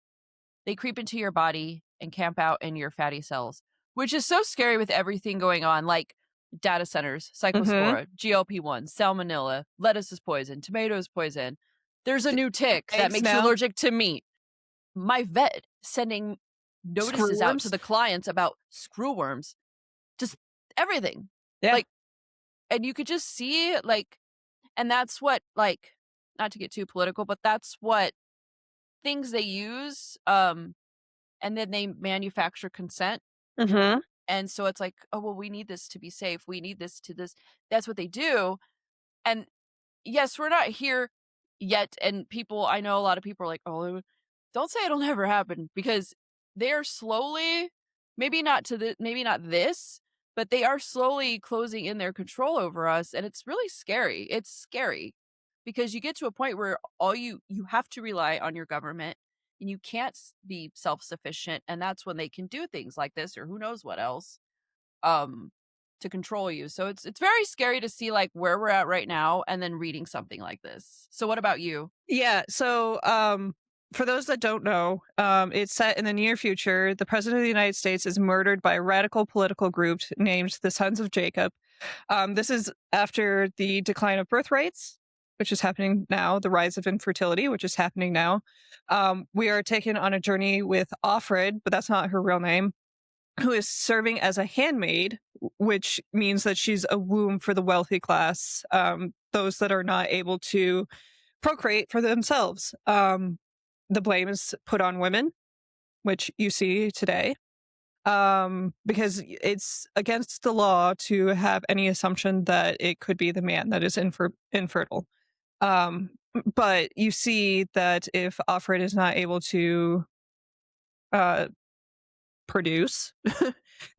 [SPEAKER 2] they creep into your body and camp out in your fatty cells, which is so scary with everything going on. Like data centers, cyclospora, GLP-1, salmonella, lettuce is poison, tomato is poison. There's a new tick that makes you allergic to meat. My vet sending notices out to the clients about screwworms, just everything.
[SPEAKER 1] Yeah.
[SPEAKER 2] Like, and you could just see and that's what not to get too political, but that's what things they use. And then they manufacture consent. And so it's like, oh, well, we need this to be safe. We need this to this. That's what they do. And yes, we're not here. yet and people I know a lot of people are like, "Oh, don't say it'll never happen," because they're slowly maybe not this, but they are slowly closing in their control over us, and it's really scary. It's scary because you get to a point where all you have to rely on your government, and you can't be self-sufficient, and that's when they can do things like this or who knows what else, um, to control you. So it's very scary to see, like, where we're at right now and then reading something like this. So what about you?
[SPEAKER 1] Yeah, so, for those that don't know, it's set in the near future. The president of the United States is murdered by a radical political group named the Sons of Jacob. This is after the decline of birth rates, which is happening now, the rise of infertility, which is happening now. We are taken on a journey with Offred, but that's not her real name, who is serving as a handmaid, which means that she's a womb for the wealthy class, those that are not able to procreate for themselves. The blame is put on women, which you see today, because it's against the law to have any assumption that it could be the man that is infertile. But you see that if Offred is not able to uh, produce,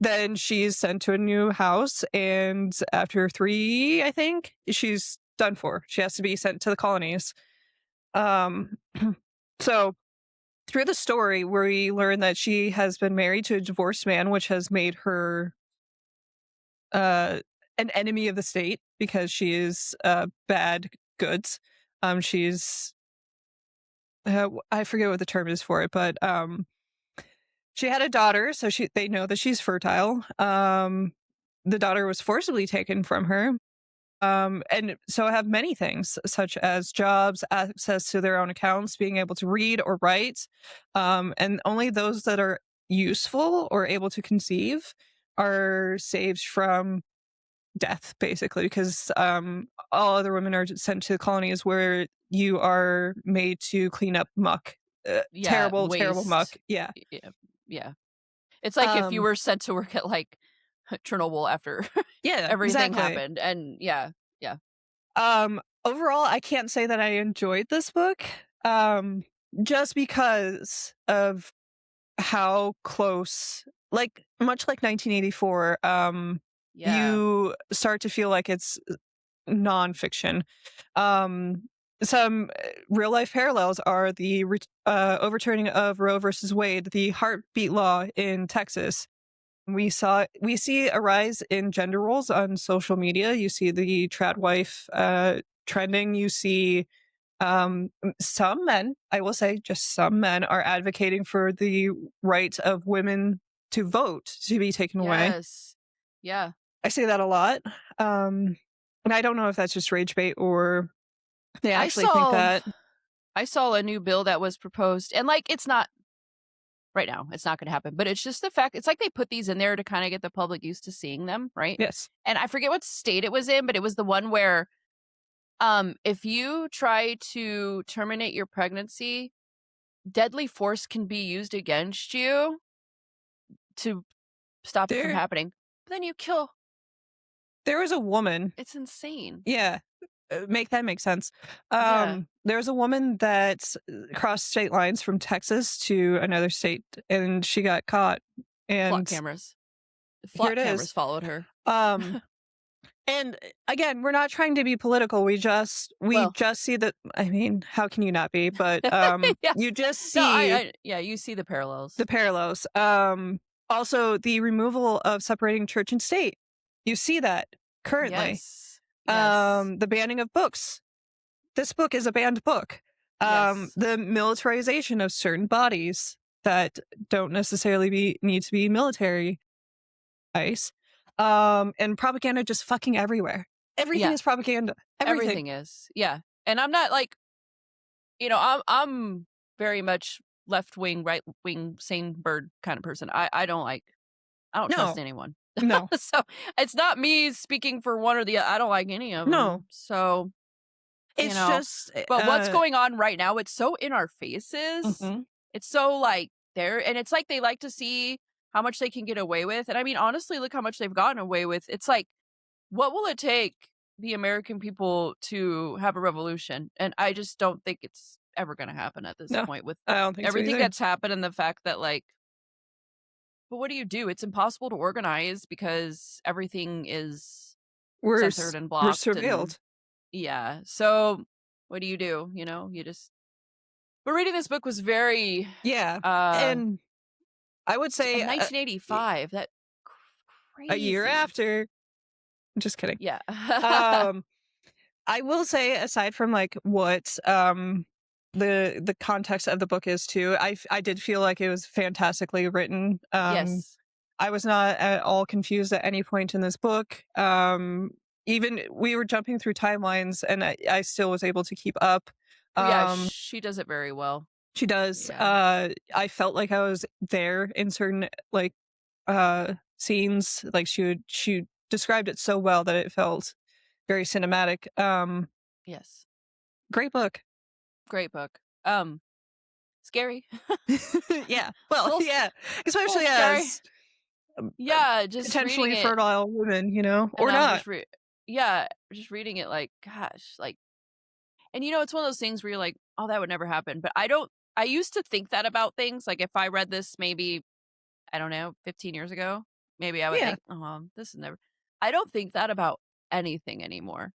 [SPEAKER 1] then she's sent to a new house, and after 3, I think, she's done for. She has to be sent to the colonies. Um, so through the story, we learn that she has been married to a divorced man, which has made her uh, an enemy of the state because she is bad goods. She's I forget what the term is for it, but she had a daughter, so they know that she's fertile. The daughter was forcibly taken from her. And so have many things, such as jobs, access to their own accounts, being able to read or write. And only those that are useful or able to conceive are saved from death, basically, because all other women are sent to colonies where you are made to clean up muck.
[SPEAKER 2] Yeah,
[SPEAKER 1] Terrible, terrible muck.
[SPEAKER 2] waste.
[SPEAKER 1] Yeah.
[SPEAKER 2] Yeah. Yeah. It's like if you
[SPEAKER 1] Um,
[SPEAKER 2] were sent to work at, like, Chernobyl after
[SPEAKER 1] yeah,
[SPEAKER 2] everything
[SPEAKER 1] exactly.
[SPEAKER 2] happened, and yeah, yeah,
[SPEAKER 1] Overall, I can't say that I enjoyed this book, um, just because of how close, like much like 1984,
[SPEAKER 2] yeah.
[SPEAKER 1] you start to feel like it's nonfiction. Um, some real life parallels are the overturning of Roe versus Wade, the heartbeat law in Texas. We see a rise in gender roles on social media. You see the trad wife trending. You see some men, I will say, just some men are advocating for the right of women to vote to be taken away.
[SPEAKER 2] Yes. Yeah.
[SPEAKER 1] I say that a lot. Um, and I don't know if that's just rage bait or they
[SPEAKER 2] I
[SPEAKER 1] actually think
[SPEAKER 2] saw
[SPEAKER 1] that.
[SPEAKER 2] I saw a new bill that was proposed, and, like, it's not right now, it's not gonna happen, but it's just the fact it's like they put these in there to kinda get the public used to seeing them, right?
[SPEAKER 1] Yes.
[SPEAKER 2] And I forget what state it was in, but it was the one where, if you try to terminate your pregnancy, deadly force can be used against you to stop it from
[SPEAKER 1] There
[SPEAKER 2] happening. But then you kill
[SPEAKER 1] there was a woman.
[SPEAKER 2] it's insane.
[SPEAKER 1] Yeah. Make that make sense.
[SPEAKER 2] Yeah.
[SPEAKER 1] There's a woman that crossed state lines from Texas to another state, and she got caught.
[SPEAKER 2] Flock
[SPEAKER 1] And
[SPEAKER 2] cameras. The
[SPEAKER 1] here
[SPEAKER 2] flock
[SPEAKER 1] it is.
[SPEAKER 2] cameras followed her.
[SPEAKER 1] Um, and again, we're not trying to be political. We
[SPEAKER 2] Well,
[SPEAKER 1] just see that. I mean, how can you not be? But
[SPEAKER 2] yeah.
[SPEAKER 1] you just
[SPEAKER 2] No,
[SPEAKER 1] see
[SPEAKER 2] yeah, you see the
[SPEAKER 1] the
[SPEAKER 2] parallels.
[SPEAKER 1] parallels. Also, the removal of separating church and state. You see that currently.
[SPEAKER 2] Yes. Yes.
[SPEAKER 1] The banning of books. This book is a banned book.
[SPEAKER 2] Yes.
[SPEAKER 1] The militarization of certain bodies that don't necessarily need to be military ice. And propaganda just fucking everywhere. Everything
[SPEAKER 2] Yeah,
[SPEAKER 1] is propaganda. Everything.
[SPEAKER 2] everything is. Yeah. And I'm not like, I'm very much left wing, right wing, same bird kind of person. I don't trust
[SPEAKER 1] No,
[SPEAKER 2] anyone.
[SPEAKER 1] no,
[SPEAKER 2] So it's not me speaking for one or the I don't like any of
[SPEAKER 1] no.
[SPEAKER 2] them. So, you
[SPEAKER 1] It's
[SPEAKER 2] know,
[SPEAKER 1] just,
[SPEAKER 2] but what's going on right now, it's so in our faces.
[SPEAKER 1] mhm.
[SPEAKER 2] It's so like there and it's like they like to see how much they can get away with. And I mean, honestly, look how much they've gotten away with. It's like, what will it take? the American people to have a revolution, and I just don't think it's ever gonna happen at this
[SPEAKER 1] No,
[SPEAKER 2] point with
[SPEAKER 1] I don't think so
[SPEAKER 2] everything
[SPEAKER 1] either.
[SPEAKER 2] that's happened and the fact that, like, but what do you do? It's impossible to organize because everything is censored and
[SPEAKER 1] We're
[SPEAKER 2] blocked and
[SPEAKER 1] surveilled.
[SPEAKER 2] yeah. So, what do? You know, you just but reading this book was very,
[SPEAKER 1] Yeah,
[SPEAKER 2] uh
[SPEAKER 1] and I would say,
[SPEAKER 2] in
[SPEAKER 1] y
[SPEAKER 2] 1985, that
[SPEAKER 1] a year
[SPEAKER 2] crazy.
[SPEAKER 1] after. Just kidding.
[SPEAKER 2] Yeah.
[SPEAKER 1] Um, I will say, aside from, like, what, the context of the book is too, I did feel like it was fantastically written.
[SPEAKER 2] Yes.
[SPEAKER 1] I was not at all confused at any point in this book. Even we were jumping through timelines, and I still was able to keep up.
[SPEAKER 2] Oh, yeah,
[SPEAKER 1] Um,
[SPEAKER 2] she does it very well.
[SPEAKER 1] she does.
[SPEAKER 2] Yeah.
[SPEAKER 1] I felt like I was there in certain, like, scenes. Like, she described it so well that it felt very cinematic.
[SPEAKER 2] Yes.
[SPEAKER 1] Great book.
[SPEAKER 2] Great book. Scary.
[SPEAKER 1] Yeah. Well,
[SPEAKER 2] Little sc
[SPEAKER 1] yeah,
[SPEAKER 2] little
[SPEAKER 1] especially
[SPEAKER 2] scary.
[SPEAKER 1] as,
[SPEAKER 2] Yeah, just reading
[SPEAKER 1] potentially
[SPEAKER 2] it
[SPEAKER 1] fertile women,
[SPEAKER 2] and
[SPEAKER 1] or
[SPEAKER 2] I'm
[SPEAKER 1] not.
[SPEAKER 2] just yeah, just reading it like, gosh, like and it's one of those things where you're like, "Oh, that would never happen." But I used to think that about things, like, if I read this maybe, I don't know, 15 years ago, maybe I would
[SPEAKER 1] Yeah.
[SPEAKER 2] think, "Oh, this is never." I don't think that about anything anymore.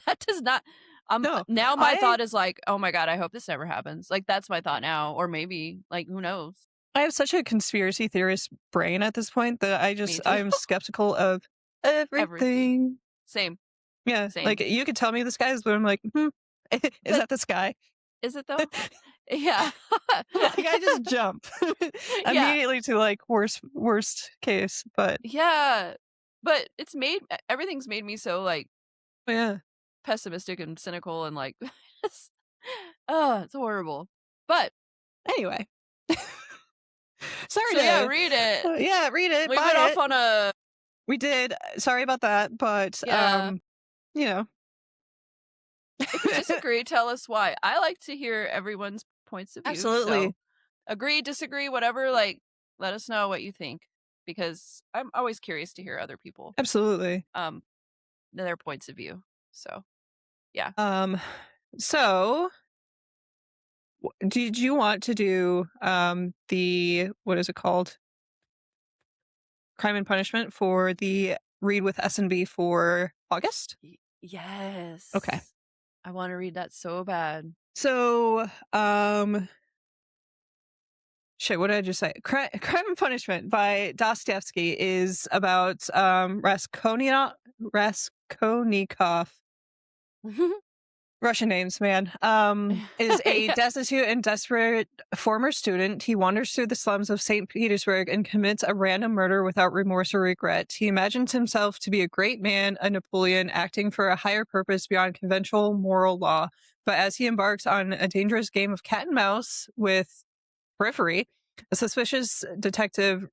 [SPEAKER 2] That does not
[SPEAKER 1] No.
[SPEAKER 2] now my
[SPEAKER 1] I
[SPEAKER 2] thought is like, "Oh my god, I hope this never happens." Like, that's my thought now, or maybe, like, who knows?
[SPEAKER 1] I have such a conspiracy theorist brain at this point that
[SPEAKER 2] Me too.
[SPEAKER 1] I'm skeptical of
[SPEAKER 2] Everything.
[SPEAKER 1] everything.
[SPEAKER 2] Same,
[SPEAKER 1] Yeah, like,
[SPEAKER 2] same.
[SPEAKER 1] you could tell me the sky is blue, I'm like, "Hmm, is
[SPEAKER 2] But
[SPEAKER 1] that the sky?"
[SPEAKER 2] is it though? Yeah.
[SPEAKER 1] Like, I just jump
[SPEAKER 2] Yeah.
[SPEAKER 1] immediately to, like, worst case, but
[SPEAKER 2] Yeah. But it's made everything's made me so, like,
[SPEAKER 1] yeah.
[SPEAKER 2] pessimistic and cynical and, like, it's it's horrible. But
[SPEAKER 1] Anyway, sorry
[SPEAKER 2] so, yeah,
[SPEAKER 1] to
[SPEAKER 2] read it.
[SPEAKER 1] yeah, read it,
[SPEAKER 2] We
[SPEAKER 1] buy
[SPEAKER 2] went off
[SPEAKER 1] it.
[SPEAKER 2] on a
[SPEAKER 1] We did. Sorry about that, but,
[SPEAKER 2] yeah.
[SPEAKER 1] you know.
[SPEAKER 2] If you disagree, tell us why. I like to hear everyone's points of view, so
[SPEAKER 1] Absolutely.
[SPEAKER 2] agree, disagree, whatever, like, let us know what you think because I'm always curious to hear other people,
[SPEAKER 1] Absolutely.
[SPEAKER 2] um, their points of view. So, yeah.
[SPEAKER 1] Um, so did you want to do, the what is it called? Crime and Punishment for the read with S&B for August? Okay.
[SPEAKER 2] Yes. I wanna read that so bad.
[SPEAKER 1] So, shit, what did I just say? Crime and Punishment by Dostoevsky is about, Raskolnikov. Russian names, man. Is a
[SPEAKER 2] Yeah.
[SPEAKER 1] destitute and desperate former student. He wanders through the slums of St. Petersburg and commits a random murder without remorse or regret. He imagines himself to be a great man, a Napoleon, acting for a higher purpose beyond conventional moral law. But as he embarks on a dangerous game of cat and mouse with periphery, a suspicious detective,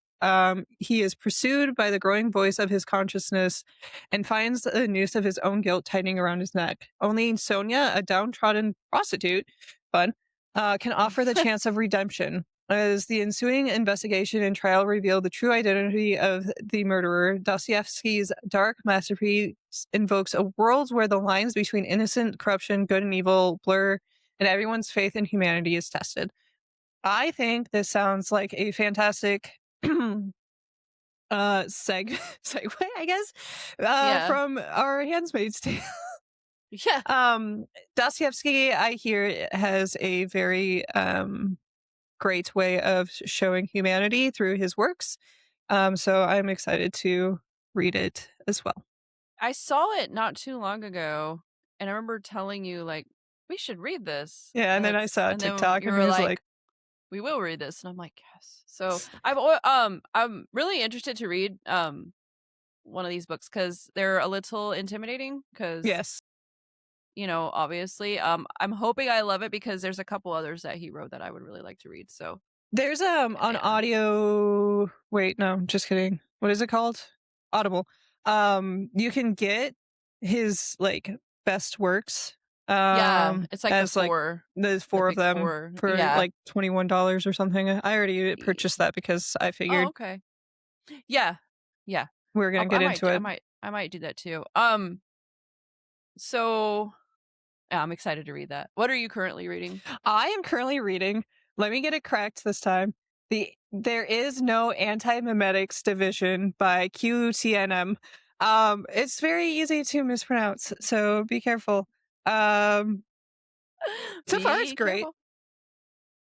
[SPEAKER 1] he is pursued by the growing voice of his consciousness and finds the noose of his own guilt tightening around his neck. Only Sonia, a downtrodden prostitute, fun, can offer the chance of redemption. As the ensuing investigation and trial reveal the true identity of the murderer, Dostoevsky's dark masterpiece invokes a world where the lines between innocent corruption, good and evil blur, and everyone's faith in humanity is tested. I think this sounds like a fantastic segue, I guess,
[SPEAKER 2] Yeah.
[SPEAKER 1] from our Handmaid's Tale.
[SPEAKER 2] Yeah.
[SPEAKER 1] Dostoevsky, I hear, has a very great way of showing humanity through his works. So I'm excited to read it as well.
[SPEAKER 2] I saw it not too long ago, and I remember telling you, like, "We should read this,"
[SPEAKER 1] Yeah, and
[SPEAKER 2] and
[SPEAKER 1] then I
[SPEAKER 2] it's
[SPEAKER 1] saw
[SPEAKER 2] and then
[SPEAKER 1] TikTok
[SPEAKER 2] you
[SPEAKER 1] and he
[SPEAKER 2] were
[SPEAKER 1] was like,
[SPEAKER 2] like, "We will read this," and I'm like, "Yes." So, I'm really interested to read, one of these books because 'cause they're a little intimidating. Because
[SPEAKER 1] yes.
[SPEAKER 2] obviously, I'm hoping I love it because there's a couple others that he wrote that I would really like to read, so,
[SPEAKER 1] There's on
[SPEAKER 2] yeah.
[SPEAKER 1] audio wait, no, just kidding. What is it called? Audible. You can get his like best works
[SPEAKER 2] Yeah, it's like
[SPEAKER 1] as like there's
[SPEAKER 2] the
[SPEAKER 1] four of
[SPEAKER 2] big
[SPEAKER 1] them
[SPEAKER 2] 4.
[SPEAKER 1] for
[SPEAKER 2] Yeah.
[SPEAKER 1] like $21 or something. I already
[SPEAKER 2] Ye
[SPEAKER 1] purchased that because I
[SPEAKER 2] Oh,
[SPEAKER 1] figured
[SPEAKER 2] okay. Yeah. Yeah.
[SPEAKER 1] we were gonna get into
[SPEAKER 2] I
[SPEAKER 1] it.
[SPEAKER 2] might do that too. So yeah, I'm excited to read that. What are you currently reading?
[SPEAKER 1] I am currently reading, let me get it correct this time. There is no anti-memetics division by QTNM. It's very easy to mispronounce, so be careful. Um, so far it's
[SPEAKER 2] Be
[SPEAKER 1] great.
[SPEAKER 2] careful.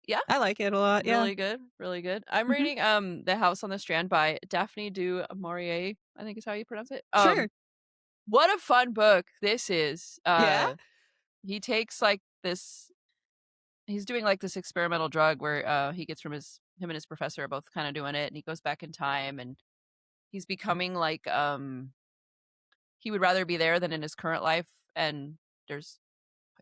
[SPEAKER 2] Yeah,
[SPEAKER 1] I like it a lot. Yeah.
[SPEAKER 2] really good, really good. I'm
[SPEAKER 1] Hmm.
[SPEAKER 2] reading The House on the Strand by Daphne du Maurier, I think is how you pronounce it.
[SPEAKER 1] Sure.
[SPEAKER 2] What a fun book this is.
[SPEAKER 1] Yeah.
[SPEAKER 2] He takes like this he's doing like this experimental drug where he gets from him and his professor are both kind of doing it, and he goes back in time, and he's becoming like he would rather be there than in his current life, and there's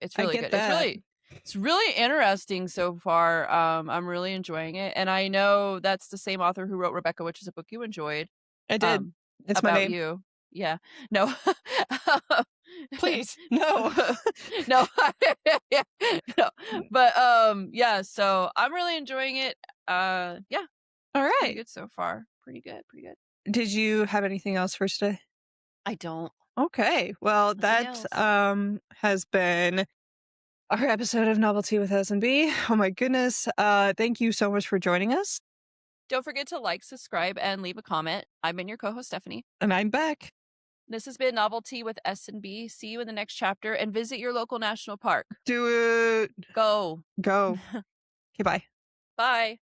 [SPEAKER 2] it's
[SPEAKER 1] I
[SPEAKER 2] really
[SPEAKER 1] get
[SPEAKER 2] good.
[SPEAKER 1] that.
[SPEAKER 2] It's really interesting so far. I'm really enjoying it, and I know that's the same author who wrote Rebecca, which is a book you enjoyed.
[SPEAKER 1] I did.
[SPEAKER 2] Um,
[SPEAKER 1] It's my
[SPEAKER 2] about
[SPEAKER 1] name.
[SPEAKER 2] you. Yeah. No.
[SPEAKER 1] Please. No.
[SPEAKER 2] No. Yeah. No. But yeah, so I'm really enjoying it. Yeah,
[SPEAKER 1] All
[SPEAKER 2] it's pretty
[SPEAKER 1] right.
[SPEAKER 2] good so far. Pretty good, pretty good.
[SPEAKER 1] Did you have anything else for today?
[SPEAKER 2] I don't.
[SPEAKER 1] Okay. Well,
[SPEAKER 2] Nothing
[SPEAKER 1] that
[SPEAKER 2] else.
[SPEAKER 1] has been our episode of Novelty with S&B. Oh my goodness. Thank you so much for joining us.
[SPEAKER 2] Don't forget to like, subscribe, and leave a comment. I've been your co-host, Stephanie.
[SPEAKER 1] And I'm back.
[SPEAKER 2] This has been Novelty with S&B. See you in the next chapter, and visit your local national park.
[SPEAKER 1] Do it.
[SPEAKER 2] Go.
[SPEAKER 1] Go. Okay, bye.
[SPEAKER 2] Bye.